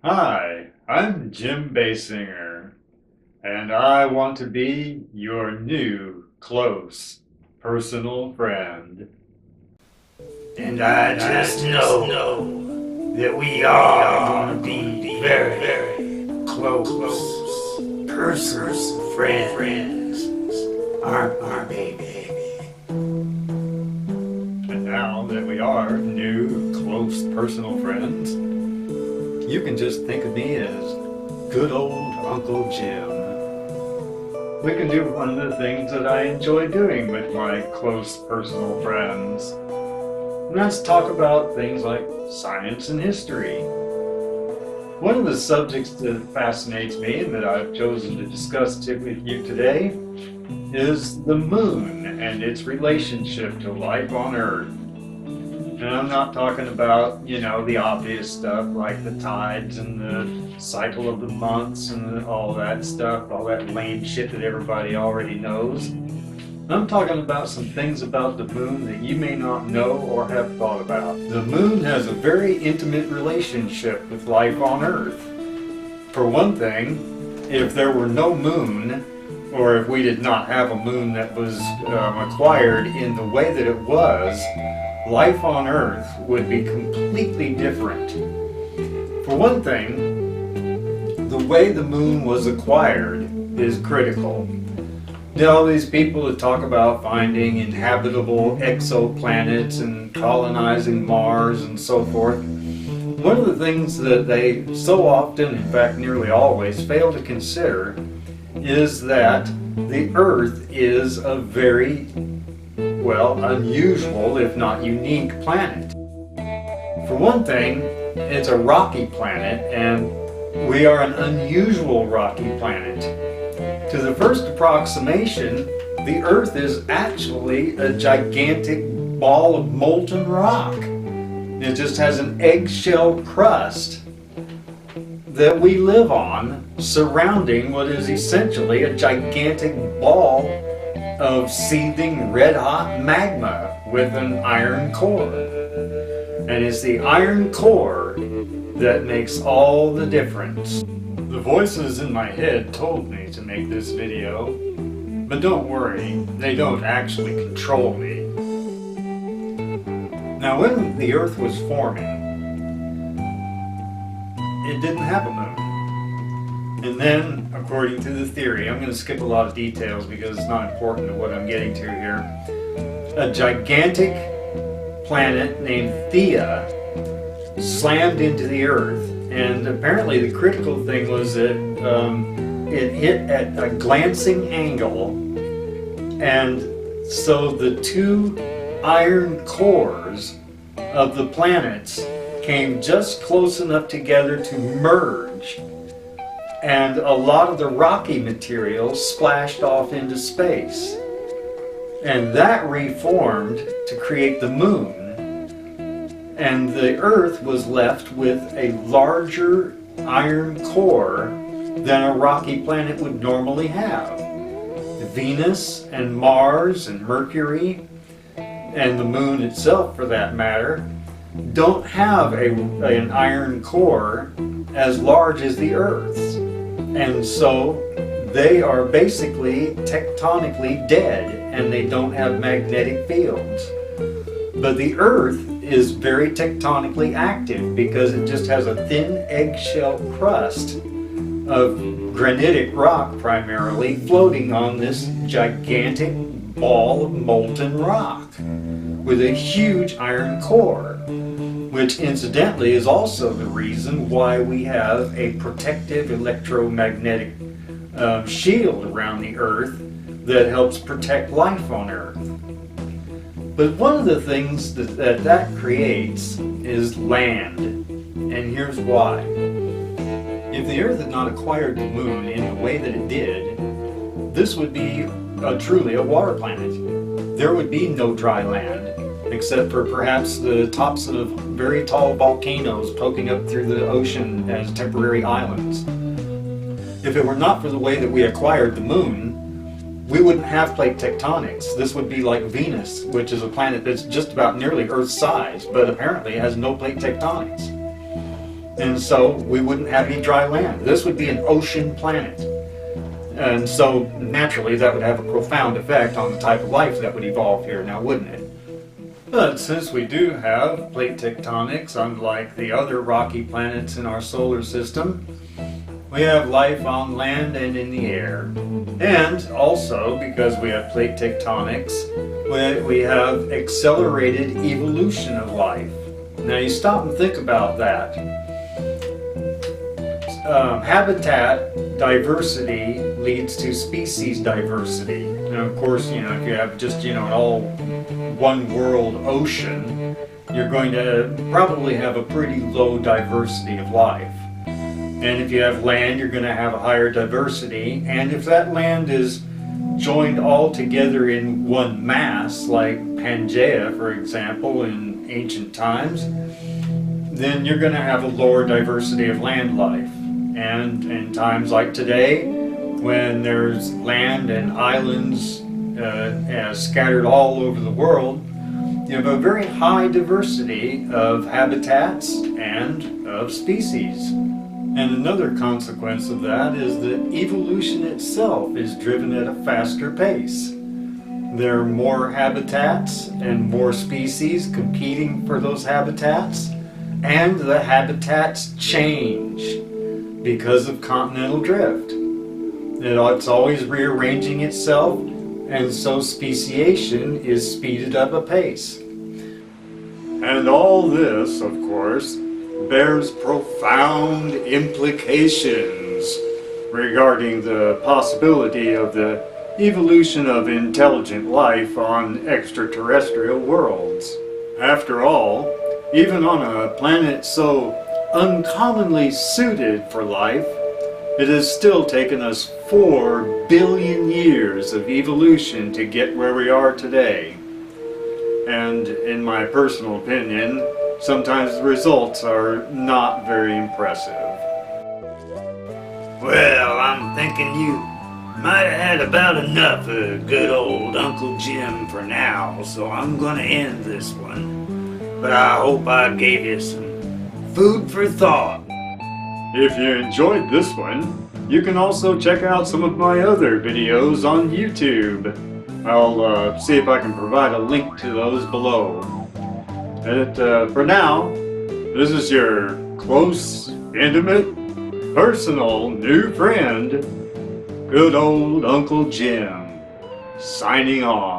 Hi, I'm Jim Basinger, and I want to be your new close personal friend. And I just know that we are gonna be very, very close, personal friends, aren't we, baby? And now that we are new close personal friends, you can just think of me as good old Uncle Jim. We can do one of the things that I enjoy doing with my close personal friends. And let's talk about things like science and history. One of the subjects that fascinates me and that I've chosen to discuss with you today is the moon and its relationship to life on Earth. And I'm not talking about, the obvious stuff like the tides and the cycle of the months and all that stuff, all that lame shit that everybody already knows. I'm talking about some things about the moon that you may not know or have thought about. The moon has a very intimate relationship with life on Earth. For one thing, if there were no moon, or if we did not have a moon that was acquired in the way that it was, life on Earth would be completely different. For one thing, the way the moon was acquired is critical. There are all these people that talk about finding inhabitable exoplanets and colonizing Mars and so forth. One of the things that they so often, in fact nearly always, fail to consider is that the Earth is a very, unusual, if not unique, planet. For one thing, it's a rocky planet, and we are an unusual rocky planet. To the first approximation, the Earth is actually a gigantic ball of molten rock. It just has an eggshell crust that we live on, surrounding what is essentially a gigantic ball of seething red-hot magma with an iron core. And it's the iron core that makes all the difference. The voices in my head told me to make this video, but don't worry, they don't actually control me. Now, when the Earth was forming, it didn't have a moon. And then, according to the theory, I'm going to skip a lot of details because it's not important to what I'm getting to here, a gigantic planet named Theia slammed into the Earth. And apparently the critical thing was that it hit at a glancing angle, and so the two iron cores of the planets came just close enough together to merge, and a lot of the rocky material splashed off into space. And that reformed to create the moon. And the Earth was left with a larger iron core than a rocky planet would normally have. Venus and Mars and Mercury, and the moon itself for that matter, don't have an iron core as large as the Earth's. And so they are basically tectonically dead, and they don't have magnetic fields. But the Earth is very tectonically active because it just has a thin eggshell crust of granitic rock primarily floating on this gigantic ball of molten rock with a huge iron core, which incidentally is also the reason why we have a protective electromagnetic shield around the Earth that helps protect life on Earth. But one of the things that creates is land, and here's why. If the Earth had not acquired the moon in the way that it did, this would be truly a water planet. There would be no dry land, except for perhaps the tops of very tall volcanoes poking up through the ocean as temporary islands. If it were not for the way that we acquired the moon, we wouldn't have plate tectonics. This would be like Venus, which is a planet that's just about nearly Earth's size, but apparently has no plate tectonics. And so we wouldn't have any dry land. This would be an ocean planet. And so naturally that would have a profound effect on the type of life that would evolve here now, wouldn't it? But since we do have plate tectonics, unlike the other rocky planets in our solar system, we have life on land and in the air. And also, because we have plate tectonics, we have accelerated evolution of life. Now you stop and think about that. Habitat diversity leads to species diversity. And of course, if you have just, an all one world ocean, you're going to probably have a pretty low diversity of life. And if you have land, you're going to have a higher diversity. And if that land is joined all together in one mass, like Pangaea, for example, in ancient times, then you're going to have a lower diversity of land life. And in times like today, when there's land and islands scattered all over the world, you have a very high diversity of habitats and of species. And another consequence of that is that evolution itself is driven at a faster pace. There are more habitats and more species competing for those habitats, and the habitats change because of continental drift. It's always rearranging itself, and so speciation is speeded up apace. And all this, of course, bears profound implications regarding the possibility of the evolution of intelligent life on extraterrestrial worlds. After all, even on a planet so uncommonly suited for life, it has still taken us 4 billion years of evolution to get where we are today. And in my personal opinion, sometimes the results are not very impressive. Well, I'm thinking you might have had about enough of good old Uncle Jim for now, so I'm gonna end this one. But I hope I gave you some food for thought. If you enjoyed this one, you can also check out some of my other videos on YouTube. I'll see if I can provide a link to those below. And for now, this is your close, intimate, personal new friend, good old Uncle Jim, signing off.